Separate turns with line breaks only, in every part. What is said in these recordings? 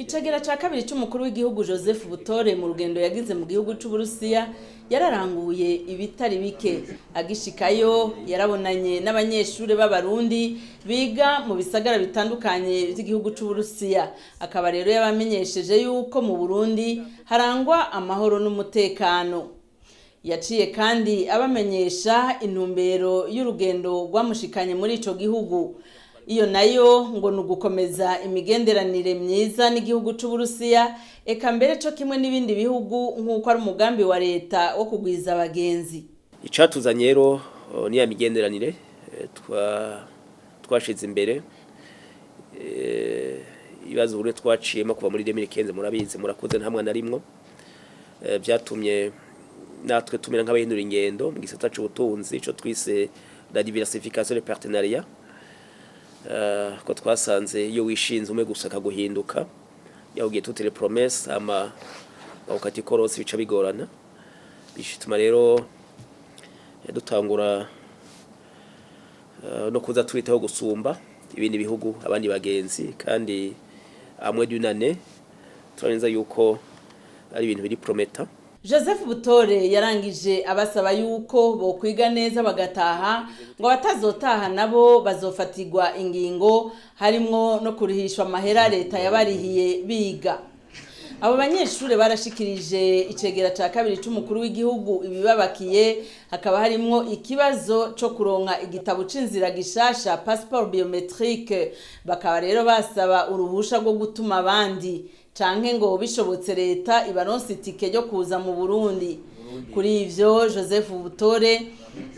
Icegera ca kabiri c'umukuru w'igihugu Joseph Butore mu rugendo yagize mu gihugu c'Uburusiya yararanguye ibitari bike. Agishikayo yarabonanye n'abanyeshure b'abarundi biga mu bisagara bitandukanye vy'igihugu c'Uburusiya. Akaba rero yabamenyesheje yuko mu Burundi harangwa amahoro n'umutekano. Yaciye kandi abamenyesha intumbero y'urugendo rwamushikanye muri ico gihugu. Iyo nayo ngo nugukomeza imigenderanire myiza n'igihugu c'Uburusiya eka mbere co kimwe n'ibindi bihugu nk'uko ari umugambi wa leta wo kugwiza abagenzi.
Icatuzanye rero ni ya migenderanire twashize imbere ibibazo bure twaciyemo kuva muri 2015 murabizi murakoze ntamwe narimwo byatumye natwe tumira nk'abahindura ingendo mu gisata c'ubutunzi ico twise la diversification des partenariats ko twasanze iyo wishinze umwe gusa kaguhinduka yahugiye tutire promesse ama ukati korosi bica bigorana bishituma rero dutangura no kuza twitaho gusumba ibindi bihugu abandi bagenzi kandi amwe dunane turaneza yuko ari ibintu biri prometa.
Joseph Butore yarangije abasaba yuko bo kwiga neza bagataha ngo batazotaha nabo bazofatirwa ingingo harimwo no kurihishwa amahera leta yabarihiye biga. Abo banyeshure barashikirije icegera ca kabiri c'umukuru w'igihugu ibibabakiye hakaba harimwo ikibazo co kuronka igitabo c'inzira gishasha passeport biometrique bakaba rero basaba uruhusha rwo gutuma abandi canke ngo bishobotse leta ibaronse itike ryo kuza mu Burundi. Kuri ivyo Joseph Butore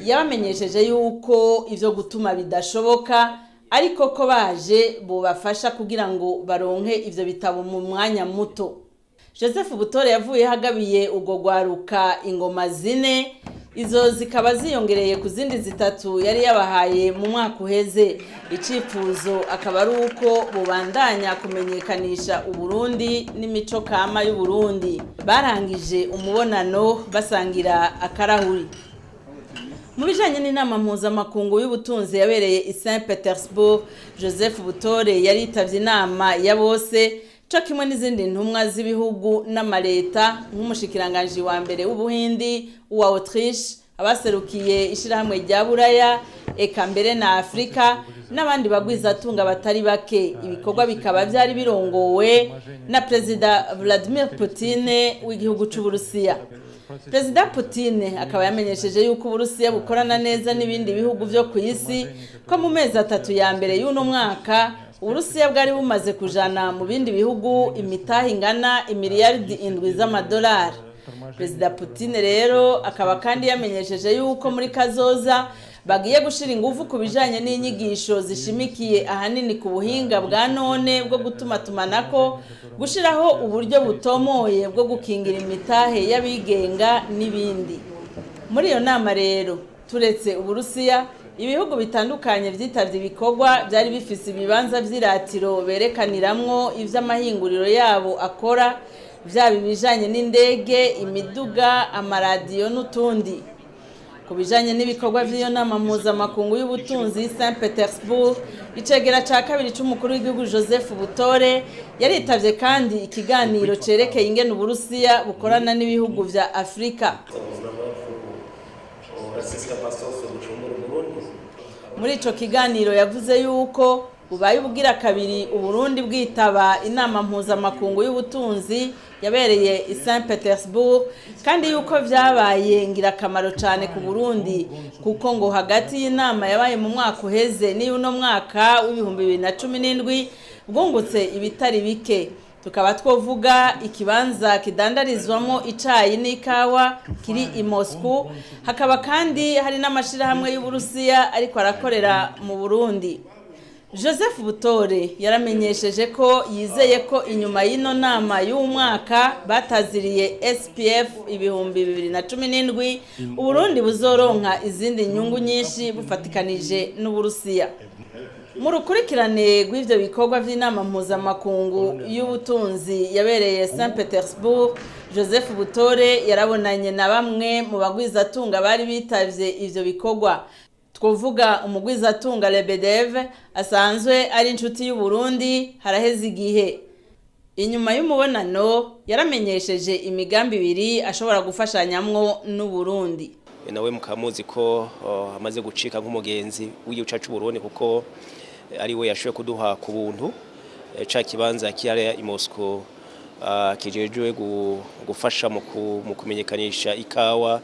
yabamenyesheje yuko ivyo gutuma bidashoboka ariko ko baje bo bafasha kugira ngo baronke ivyo bitabo mu mwanya muto. Joseph Butore yavuye hagabiye ubwo gwaruka ingoma zine izo zikaba ziyongereye ku zindi zitatu yari yabahaye mu mwaka uheze. Icifuzo akaba ari uko bubandanya kumenyekanisha Uburundi n'imico kama y'Uburundi. Barangije umubonano basangira akarahuri. Mu bijanye n'inama mpuzamakungu y'ubutunzi yabereye i Saint Petersburg, Joseph Butore yaritavye inama ya bose co kimwe n'izindi ntumwa z'ibihugu n'amaleta nk'umushikiranganje wa mbere w'Ubuhindi wa Autriche, abaserukiye ishirahamwe rya Buraya eka mbere na Afrika n'abandi bagwizatunga batari bake. Ibikorwa bikaba vyari birongowe na President Vladimir Putin w'igihugu c'Uburusiya. President Putin akaba yamenyesheje yuko Uburusiya bukorana neza n'ibindi bihugu vyo kw'isi ko mu mezi 3 ya mbere y'uno mwaka Uburusiya bwari bumaze kujana mu bindi bihugu imitahe ingana imiliyaridi 7 z'amadolari. President Putin rero akaba kandi yamenyesheje yuko muri kazoza bagiye gushira ingufu ku bijanye n'inyigisho zishimikiye ahanini ku buhinga bwa none bwo gutuma tumanako gushiraho uburyo butomoye bwo gukingira imitahe y'abigenga n'ibindi. Muri iyo nama rero turetse Uburusiya ibihugu bitandukanye vyitavye ibikorwa byari bifise ibibanza vy'iratiro berekaniramwo ivy'amahinguriro yabo akora vyaba ibijanye n'indege, imiduga, amaradiyo n'utundi. Ku bijanye n'ibikorwa vy'iyo nama mpuzamakungu y'ubutunzi Saint Petersburg, icegera ca kabiri c'umukuru w'igihugu Joseph Butore yaritavye kandi ikiganiro cerekeye ingene Uburusiya bukorana n'ibihugu vya Afrika. Muri ico kiganiro yavuze yuko bubaye ubugira kabiri Uburundi bwitaba inama mpuzamakungu y'ubutunzi yabereye i Saint Petersburg kandi yuko vyabaye ngirakamaro cane ku Burundi kuko ngo hagati y'inama yabaye mu mwaka uheze n'uno mwaka w'2017 bwungutse ibitari bike. Tukaba twovuga ikibanza kidandarizwamo icayi n'ikawa kiri i Moscow, hakaba kandi hari n'amashirahamwe y'Uburusiya ariko arakorera mu Burundi. Joseph Butore yaramenyesheje ko yizeye ko inyuma y'ino nama y'umwaka bataziriye SPF 2017 Uburundi buzoronka izindi nyungu nyinshi bufatikanije n'Uburusiya. Mu rukurikirane rw'ivyo bikorwa vy'inama mpuzamakungu y'ubutunzi yabereye Saint Petersburg, Joseph Butore yarabonanye na bamwe mu bagwizatunga bari bitavye ivyo bikorwa. Twovuga umugwizatunga Lebedev asanzwe ari inshuti y'Uburundi haraheze igihe. inyuma y'umubonano yaramenyesheje imigambi ibiri ashobora gufashanyamwo n'u Burundi.
Nawe mukamuzi ko amaze gucika nk'umugenzi w'igihugu cyacu Burundi kuko ari we yashoboye kuduha ku buntu ca kibanza kiyare i Moscow kijejwe gufasha mu kumenyekanisha ikawa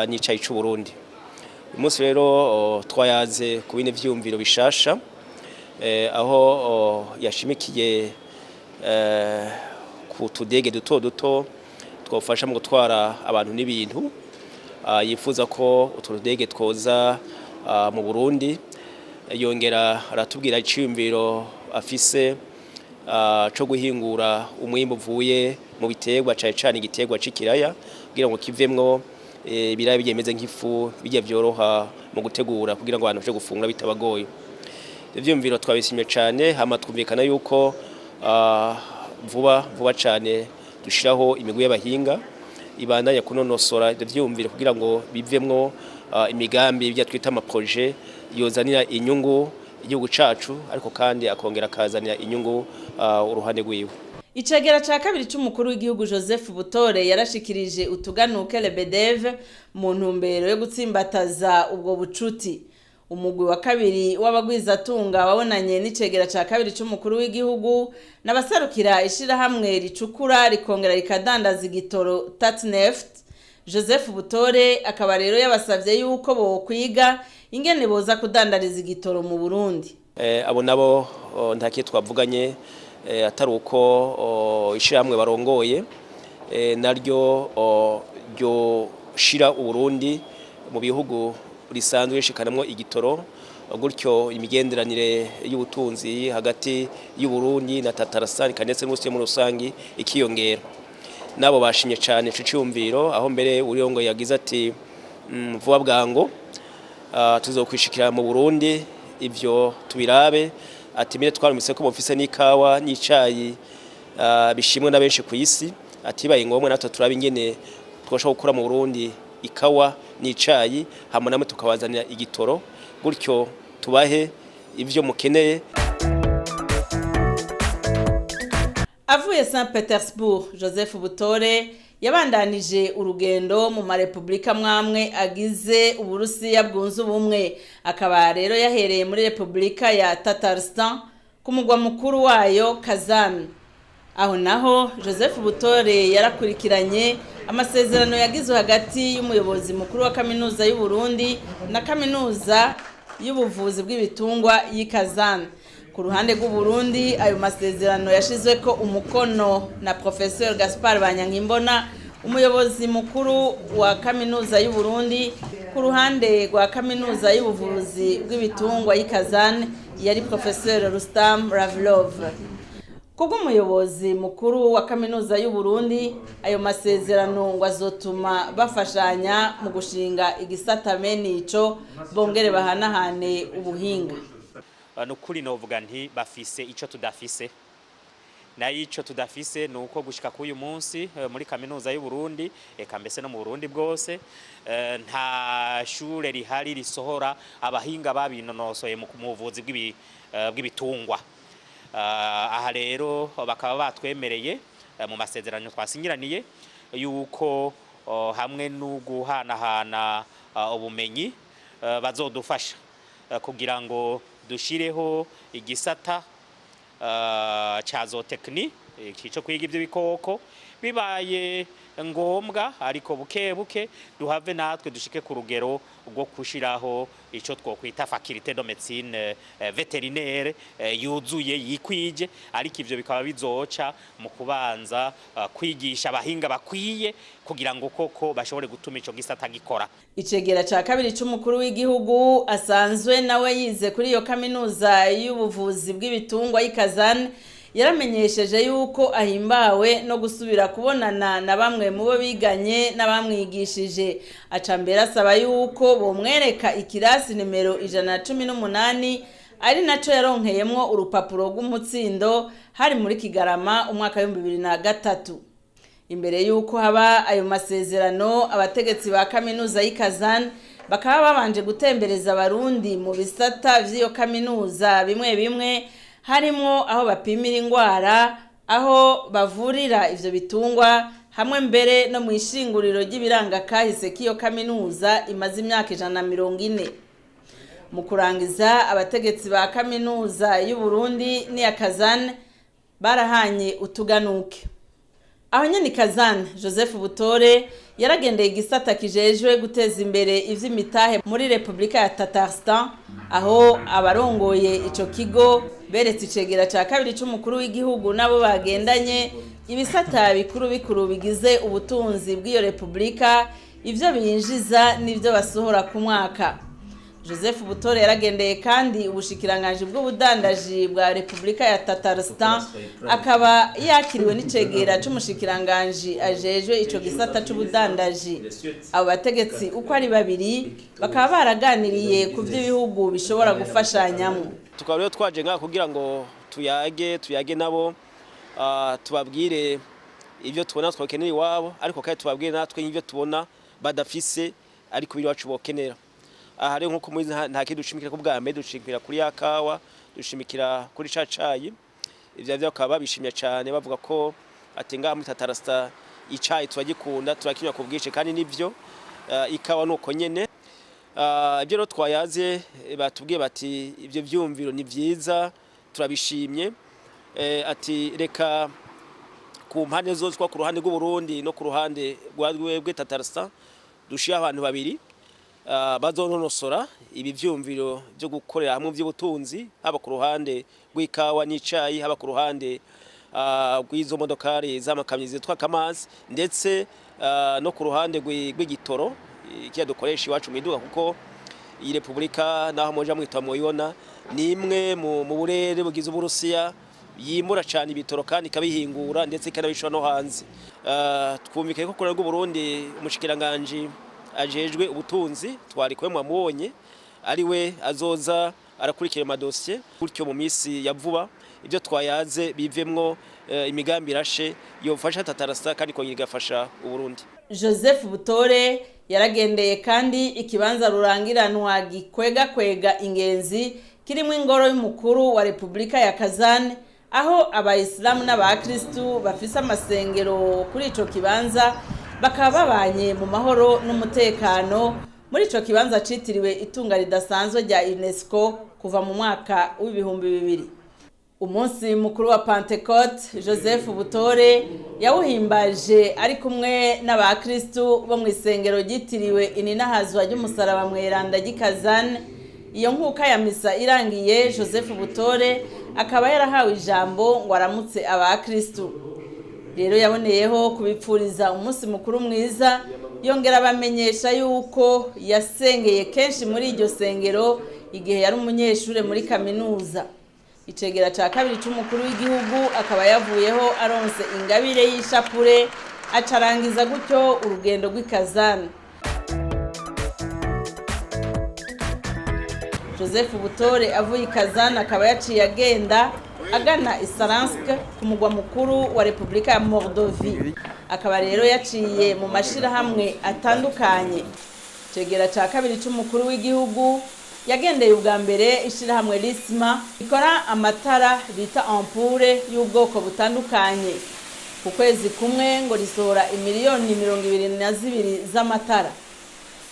n'icayi cy'u Burundi. Uyu munsi rero twayaze ku bine vyumviro bishasha aho yashimikiye ku tudege duto duto twofasha mu gutwara abantu n'ibintu. Yifuza ko utudege twoza mu Burundi, yongera aratubwira iciyumviro afise cyo guhingura umwimbo uvuye mu biterwa cyane igiterwa c'ikiraya kugira ngo kivemwo ibiraya byemeze nk'ifu bijye byoroha mu gutegura kugira ngo abantu baje gufungura bitabagoye. Ivyumviro twabisimye cyane hama twumvikana yuko vuba cyane dushiraho imigwi y'abahinga ibandanya kunonosora ivyumviro kugira ngo bivemwo imigambi ibyo twita ama projet yozanira inyungu igihugu cacu ariko kandi akongera akazanira inyungu uruhande rwiwe.
Icegera ca kabiri c'umukuru w'igihugu Joseph Butore yarashikirije utuganuke LBDV mu ntumbero yo gutsimbataza ubwo bucuti. Umugwi wa kabiri w'abagwizatunga wabonanye n'icegera ca kabiri c'umukuru w'igihugu n'abasarukira ishirahamwe ricukura rikongera rikadandaza igitoro Tatneft. Joseph Butore akaba rero yabasavye yuko bo kwiga ingene boza kudandariza igitoro mu Burundi.
Abo nabo ntakiye twavuganye atari uko ishirahamwe barongoye naryo ryo shira Uburundi mu bihugu risanzwe rishikanamwo igitoro, gutyo imigenderanire y'ubutunzi hagati y'u Burundi na Tatarstan ndetse n'ubusiye mu rusangi ikiyongera. Nabo bashimye cyane ico cyumviro aho mbere uriyongo yagize ati vuba bwango tuzokwishikira mu Burundi ivyo tubirabe ati mire twarumise ko mufise n'ikawa n'icayi bishimwe na benshi ku isi ati baye ngomwe natwe turabe ingene twashaka gukora mu Burundi ikawa n'icayi hamwe namwe tukabazanira igitoro gutyo tubahe ivyo mukeneye.
Avuye Saint Petersburg, Joseph Butore yabandanije urugendo mu marepublika mwamwe agize Uburusiya bwunze ubumwe, akaba rero yahereye muri Republika ya Tatarstan ku mugwa mukuru wayo Kazan. Aho naho Joseph Butore yarakurikiranye amasezerano yagizwe hagati y'umuyobozi mukuru wa kaminuza y'u Burundi na kaminuza y'ubuvuzi bw'ibitungwa y'Ikazan. Ku ruhande rw'u Burundi ayo masezerano yashizwe ko umukono na Professeur Gaspard Banyankimbona umuyobozi mukuru wa kaminuza y'u Burundi. Ku ruhande rwa kaminuza y'ubuvuzi bw'ibitungwa y'Ikazan yari Professeur Rustam Ravlov. Kubwo umuyobozi mukuru wa kaminuza y'u Burundi ayo masezerano ngo azotuma bafashanya mu gushinga igisata menico bongere bahanahane ubuhinga.
Nukuri novuga nti bafise ico tudafise na ico tudafise nuko gushika ku uyu munsi muri kaminuza y'u Burundi eka mbese no mu Burundi bwose nta shure rihari risohora abahinga babinonosoye mu buvuzi bw'ibitungwa. Aha rero bakaba batwemereye mu masezerano twasinyiraniye yuko hamwe no guhanahana ubumenyi bazodufasha kugira ngo dushireho igisata ca zootechnie kico kwiga ivyo bikoko bibaye ngombwa ariko buke duhave natwe dushike ku rugero rwo kushiraho ico twokwita faculté de médecine vétérinaire yuzuye yikwije, ariko ivyo bikaba bizoca mu kubanza kwigisha abahinga bakwiye kugira ngo koko bashobore gutuma ico gisata gikora.
Icegera ca kabiri c'umukuru w'igihugu asanzwe nawe yize kuri iyo kaminuza y'ubuvuzi bw'ibitungwa y'Ikazan yaramenyesheje yuko ahimbawe no gusubira kubonana na bamwe mu bo biganye n'abamwigishije. Acambera asaba yuko bomwereka ikirasi nimero 118 ari naco yaronkeyemwo urupapuro rw'umutsindo hari muri Kigarama umwaka wa 2003. Imbere yuko haba ayo masezerano abategetsi ba kaminuza y'Ikazan bakaba babanje gutembereza abarundi mu bisata vy'iyo kaminuza bimwe bimwe harimo aho bapimira ingwara, aho bavurira ivyo bitungwa hamwe mbere no mu ishinguriro ry'ibiranga kahise k'iyo kaminuza imaze imyaka 140. Mu kurangiza abategetsi ba kaminuza y'u Burundi n'iya Kazan barahanye utuganuke. Aho nyene Kazan, Joseph Butore yaragendeye igisata kijejwe guteza imbere ivy'imitahe muri Republika ya Tatarstan, aho abarongoye ico kigo beretse icegera ca kabiri c'umukuru w'igihugu nabo bagendanye ibisata bikuru bigize ubutunzi bw'iyo Republika, ivyo binjiza n'ivyo basohora ku mwaka. Joseph Butore yaragendeye kandi ubushikiranganji bw'ubudandaji bwa Republika ya Tatarstan, akaba yakiriwe n'icegera c'umushikiranganji ajejwe ico gisata c'ubudandaji. Abo bategetsi uko ari babiri bakaba baraganiriye ku vy'ibihugu bishobora gufashanyamo.
Tukaba rero twaje ngaha kugira ngo tuyage nabo, tubabwire ivyo tubona twakeneye iwabo, ariko kandi tubabwire natwe ivyo tubona badafise ariko biri wacu bokenera. Aha rero nkuko muzi nta kidushimikira ku bwa mbere, dushimikira kuri yakawa, dushimikira kuri cacayi. Ivyo bakaba babishimye cyane bavuga ko atenga muri Tatarstan icayi twagikunda turakinywa ku bwinshi kandi nivyo, ikawa nuko nyene. Ibyo rero twayaze batubwiye bati ivyo vyumviro ni vyiza turabishimye, ati reka ku mpande zose kwa ku ruhande rw'u Burundi no ku ruhande rwa Tatarstan dushiye abantu babiri bazononosora ibi vyumviro byo gukorera hamwe by'ubutunzi, haba ku ruhande rw'ikawa n'icayi, haba ku ruhande rw'izo modokari z'amakamyo zitwa Kamazi, ndetse no ku ruhande rw'igitoro kiya dukoresha iwacu mwiduga, kuko iyi Republika naho moja mwita moyibona ni imwe mu burere bugize Uburusiya yimura cyane ibitoro kandi kabihingura ndetse ikanabishora no hanze. Twumvikanye ko kurera rw'u Burundi umushikiranganje ajejwe ubutunzi twari kwemwa mubonye ari we azoza arakurikira amadosiye, gutyo mu misi ya vuba ibyo twayaze bivemwo imigambi irashe yofasha Tatarstan kandi ko yigafasha u Burundi.
Joseph Butore yaragendeye kandi ikibanza rurangiranwa gikwega ingenzi kirimo ingoro y'umukuru wa Republika ya Kazan, aho abayisilamu n'abakristu bafise amasengero kuri ico kibanza bakaba babanye mu mahoro n'umutekano muri ico kibanza citiriwe itunga ridasanzwe rya UNESCO kuva mu mwaka w'2000. Umunsi mukuru wa Pentecote, Joseph Butore yawuhimbaje ari kumwe n'abakristu bo mu isengero ryitiriwe ininahazwa ry'umusaraba mweranda ry'Ikazan. Iyo nkuka ya misa irangiye, Joseph Butore akaba yarahawe ijambo ngo aramutse abakristu. Rero yaboneyeho kubipfuriza umunsi mukuru mwiza, yongera bamenyesha yuko yasengeye kenshi muri iryo sengero igihe yari umunyeshure muri kaminuza. Icegera ca kabiri c'umukuru w'igihugu akaba yavuyeho aronse ingabire y'ishapure, acarangiza gutyo urugendo rw'Ikazan. Joseph Butore avuye Kazan akaba yaciye agana Saransk ku mugwa mukuru wa Republika ya Moldovie. Akaba rero yaciye mu mashirahamwe atandukanye. Cegera ca kabiri c'umukuru w'igihugu yagendeye ubwa mbere ishirahamwe Lisma ikora amatara bita ampoule y'ubwoko butandukanye. Ku kwezi kumwe ngo risohora imiliyoni 22 z'amatara.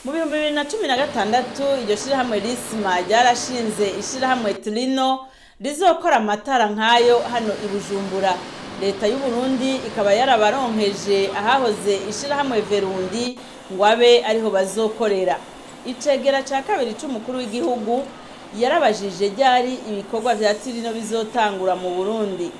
Mu 2016 iryo shirahamwe Lisma ryarashinze ishirahamwe Trino rizokora amatara nkayo hano i Bujumbura. Leta y'u Burundi ikaba yarabaronkeje ahahoze ishirahamwe Verundi ngo abe ariho bazokorera. Icegera ca kabiri c'umukuru w'igihugu yarabajije ryari ibikorwa vya Trino bizotangura mu Burundi.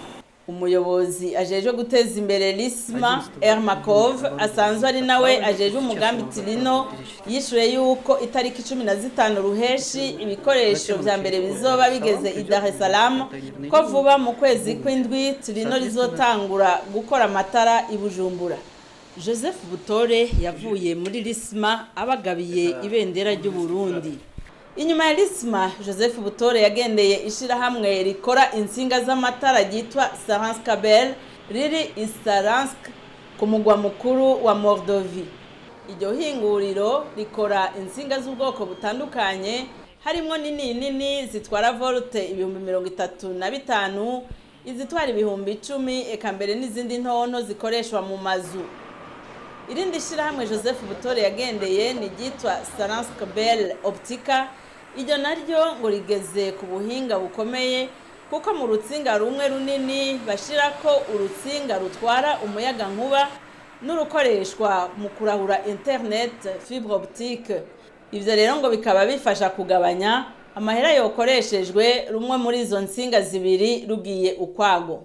Umuyobozi ajejwe guteza imbere Lisma Ermakov asanzwe ari nawe ajejwe umugambi Trino yishuye yuko itariki 15 ruheshi ibikoresho vya mbere bizoba bigeze i Dar es Salaam, ko vuba mu kwezi kw'indwi Trino rizotangura gukora amatara i Bujumbura. Joseph Butore yavuye muri Lisma abagabiye ibendera ry'u Burundi. Inyuma ya Lisma, Joseph Butore yagendeye ishirahamwe rikora insinga z'amatara ryitwa Saransk Kabel riri i Saransk ku mugwa mukuru wa Moldovie. Iryo hinguriro rikora insinga z'ubwoko butandukanye, harimo nini zitwara volte 35,000, izitwara ibihumbi 10 eka mbere n'izindi ntonto zikoreshwa mu mazu. Irindi shirahamwe Joseph Butore yagendeye ni ryitwa Saranscabel Optica. Iryo naryo ngo rigeze ku buhinga bukomeye kuko mu rutsinga rumwe runini bashirako urutsinga rutwara umuyaga nkuba n'urukoreshwa mu kurahura internet fibre optique. Ivyo rero ngo bikaba bifasha kugabanya amahera yokoreshejwe rumwe muri izo nsinga zibiri rugiye ukwago.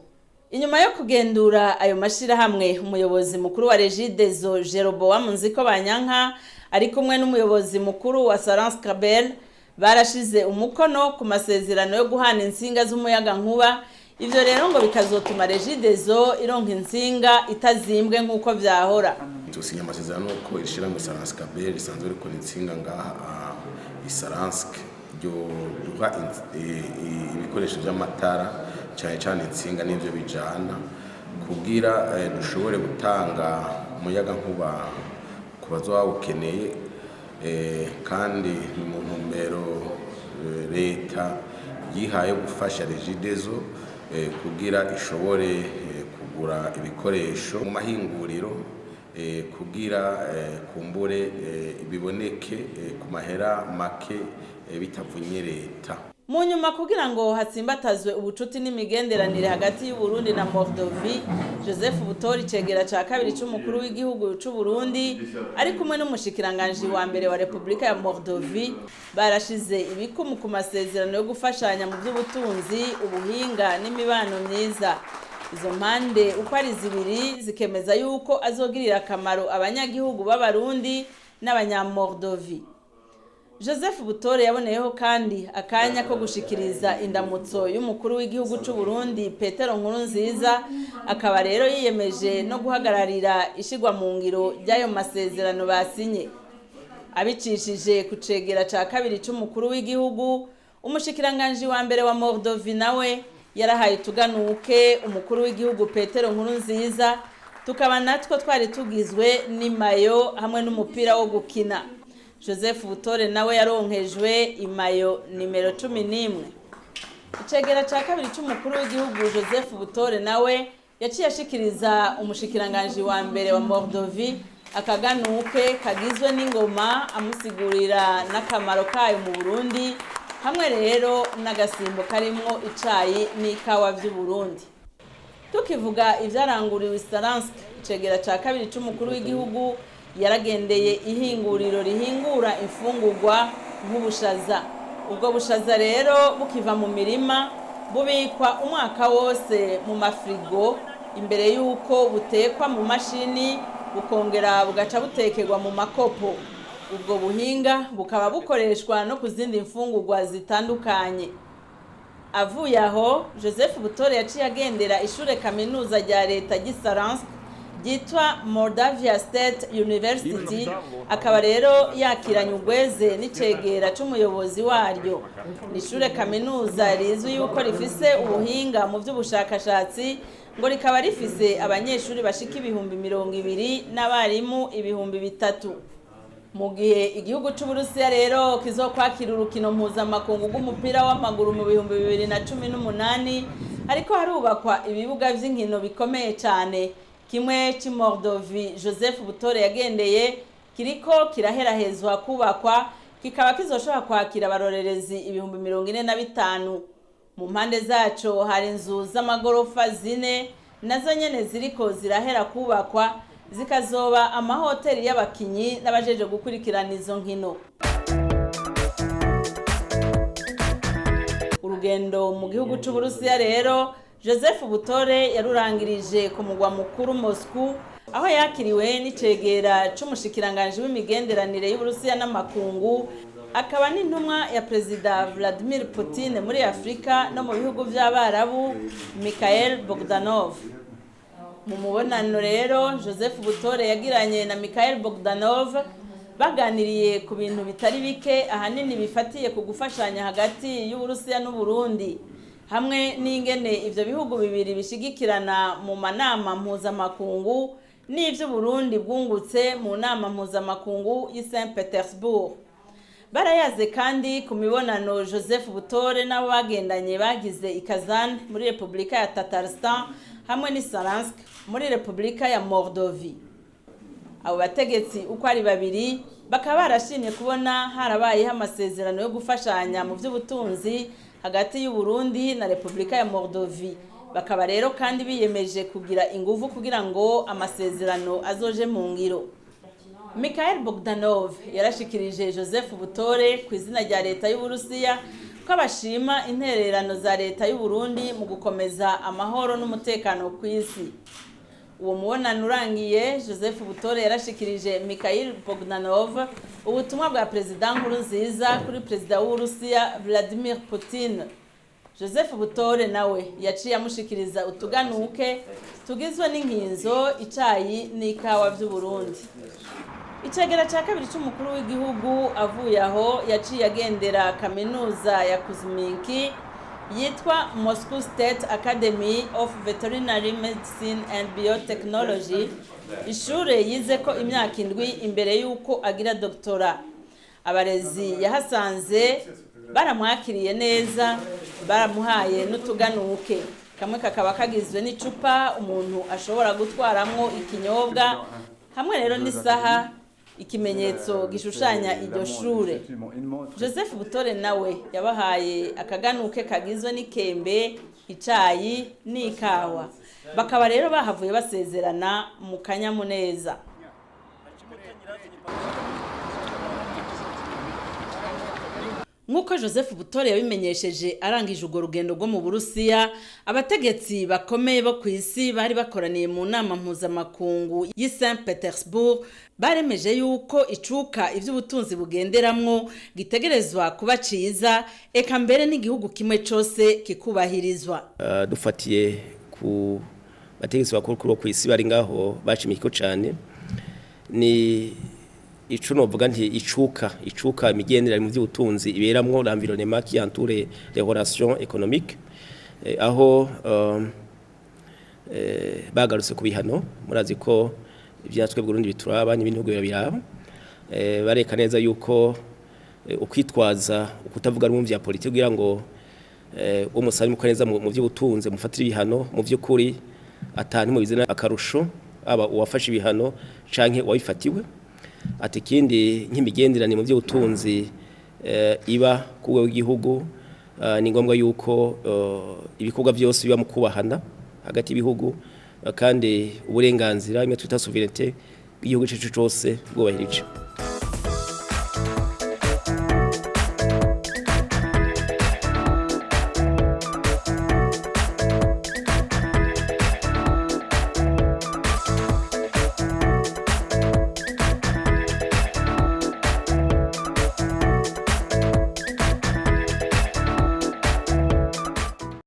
Inyuma yo kugendura ayo mashirahamwe, umuyobozi mukuru wa Regideso Jeroboam Nzikobanyanka ari kumwe n'umuyobozi mukuru wa Saranscabel barashize umukono ku masezerano yo guhana insinga z'umuyaga nkuba. Ivyo rero ngo bikazotuma Regideso ironka insinga itazimbwe nk'uko vyahora.
Tusinya amasezerano ko ishiramwe Saranscabel isanzwe rikora insinga ngaha Isaransk ryo duha ibikoresho by'amatara cyane cyane insinga n'ivyo bijana kugira dushobore gutanga umuyaga nkuba ku bazawukeneye kandi mu ntumbero leta yihaye gufasha Regideso kugira ishobore kugura ibikoresho mu mahinguriro kugira kumbure biboneke ku mahera make bitavunye leta.
Mu nyuma kugira ngo hatsimbatazwe ubucuti n'imigenderanire hagati y'u Burundi na Moldovie, Joseph Butore cegera ca kabiri c'umukuru w'igihugu c'u Burundi ari kumwe n'umushikiranganje wa mbere wa Republika ya Moldovie barashize ibikumu ku masezerano yo gufashanya mu by'ubutunzi, ubuhinga n'imibano myiza. Izo mpande uko ari zibiri zikemeza yuko azogirira akamaro abanyagihugu b'abarundi n'abanyamordovie. Joseph Butore yaboneyeho kandi akanya ko gushikiriza indamutso y'umukuru w'igihugu c'u Burundi Petero Nkurunziza, akaba rero yiyemeje no guhagararira ishigwa mu ngiro ry'ayo masezerano basinye. Abicishije kucegera ca kabiri c'umukuru w'igihugu, umushikiranganje wa mbere wa Moldovie nawe yarahaye tuganuke umukuru w'igihugu Petero Nkurunziza, tukaba natwo twari tugizwe n'imayo hamwe n'umupira wo gukina. Joseph Butore nawe yaronkejwe imayo nimero 11. Icegera ca kabiri c'umukuru w'igihugu Joseph Butore nawe yaciye ashikiriza umushikiranganje wa mbere wa Moldovie akaganuke kagizwe n'ingoma amusigurira n'akamaro kayo mu Burundi, hamwe rero n'agasimbo karimwo icayi n'ikawa vy'u Burundi. Tukivuga ivyaranguriwe Saransk, icegera ca kabiri c'umukuru w'igihugu yaragendeye ihinguriro rihingura imfungurwa nk'ubushaza. Ubwo bushaza rero bukiva mu mirima bubikwa umwaka wose mu mafrigo imbere yuko butekwa mu mashini bukongera bugaca butekerwa mu makopo. Ubwo buhinga bukaba bukoreshwa no kuzindi mfungurwa zitandukanye. Avuye aho, Joseph Butore yaciye agendera ishure kaminuza rya leta ry'Isaransk ryitwa Moldavia State University, akaba rero yakiranye ugweze n'icegera c'umuyobozi waryo. Nishure kaminuza rizwi yuko rifise ubuhinga mu vy'ubushakashatsi, ngo rikaba rifise abanyeshuri bashika 200 n'abarimu 300. Mu gihe igihugu c'u Burusiya rero kizokwakira urukino mpuzamakungu rw'umupira w'amaguru mu 2018, ariko harubakwa ibibuga vy'inkino bikomeye cyane. Kimwe ci Moldovie Joseph Butore yagendeye kiriko kiraherahezwa kubakwa, kikaba kizoshobora kwakira abarorerezi 45,000. Mu mpande zaco hari inzu z'amagorofa 4 nazo nyene ziriko zirahera kubakwa, zikazoba amahoteli y'abakinyi n'abajeje gukurikirana izo nkino. Urugendo mu gihugu c'u Burusiya rero Joseph Butore yarurangirije ku mugwa mukuru Moscow, aho yakiriwe n'icegera c'umushikiranganje w'imigenderanire y'Uburusiya n'amakungu, akaba n'intumwa ya Perezida Vladimir Putin muri Afrika no mu bihugu vy'Abarabu Mikhail Bogdanov. Mu mubonano rero Joseph Butore yagiranye na Mikhail Bogdanov baganiriye ku bintu bitari bike, ahanini bifatiye ku gufashanya hagati y'Uburusiya n'u Burundi, hamwe n'ingene ivyo bihugu bibiri bishigikirana mu manama mpuzamakungu n'ivyo Burundi bwungutse mu nama mpuzamakungu y'i Saint Petersburg. barayaze kandi ku mibonano Joseph Butore n'abo bagendanye bagize i Kazan muri Republika ya Tatarstan hamwe ni Saransk muri Republika ya Moldovia. Abo bategetsi uko ari babiri bakaba barashimye kubona harabayeho amasezerano yo gufashanya mu by'ubutunzi hagati y'u Burundi na Republika ya Moldovia. Bakaba rero kandi biyemeje kugira ingufu kugira ngo amasezerano azoje mu ngiro. Mikhail Bogdanov yarashikirije Joseph Butore ku izina rya leta y'u Burusiya ko abashima intererano za leta y'u Burundi mu gukomeza amahoro n'umutekano ku isi. Uwo mubonano urangiye, Joseph Butore yarashikirije Mikhail Bogdanov ubutumwa bwa Perezida Nkurunziza kuri Perezida w'u Burusiya Vladimir Putin. Joseph Butore nawe yaciye amushikiriza utuganuke tugizwe n'inkinzo, icayi n'ikawa by'u Burundi. Icegera ca kabiri c'umukuru w'igihugu avuye aho yaciye agendera kaminuza ya Kuzminski yitwa Moscow State Academy of Veterinary Medicine and Biotechnology, ishure yize ko imyaka 7 imbere yuko agira doktora. Abarezi yahasanze baramwakiriye neza, baramuhaye n'utuganuke. Kamwe kakaba kagizwe n'icupa umuntu ashobora gutwaramwo ikinyobwa, hamwe rero n'isaha, ikimenyetso gishushanya iryo shure. Joseph Butore nawe yabahaye akaganuke kagizwe n'ikembe, icayi n'ikawa. Bakaba rero bahavuye basezerana mu kanyamuneza. Nkuko Joseph Butore yabimenyesheje arangije urwo rugendo rwo mu Burusiya, abategetsi bakomeye bo ku isi bari bakoraniye mu nama mpuzamakungu y'i Saint Petersburg baremeje yuko icuka ivy'ubutunzi bugenderamwo gitegerezwa kuba ciza, eka mbere n'igihugu kimwe cose kikubahirizwa.
Dufatiye ku bategetsi bakuru ku isi bari ngaho bacimiko cyane, ni ico novuga nti icuka imigendera mu by'ubutunzi iberamwo l'environnement qui entoure les relations économiques, aho bagarutse ku bihano. Murazi ko ivyatwe Burundi bituraba n'ibintu biraba, bareka neza yuko ukwitwaza ukutavuga rumwe vya politiki kugira ngo umusari muko neza mu by'ubutunzi mufatira ibihano mu by'ukuri atani mu bizina akarusho aba uwafashe ibihano canke wabifatiwe. Ati kindi nk'imigenderanire mu by'ubutunzi iba ku w'igihugu, ni ngombwa yuko ibikorwa byose biba mu kubahana hagati y'ibihugu, kandi uburenganzira imwe twita souveraineté bw'igihugu cyacu cyose bwubahirije.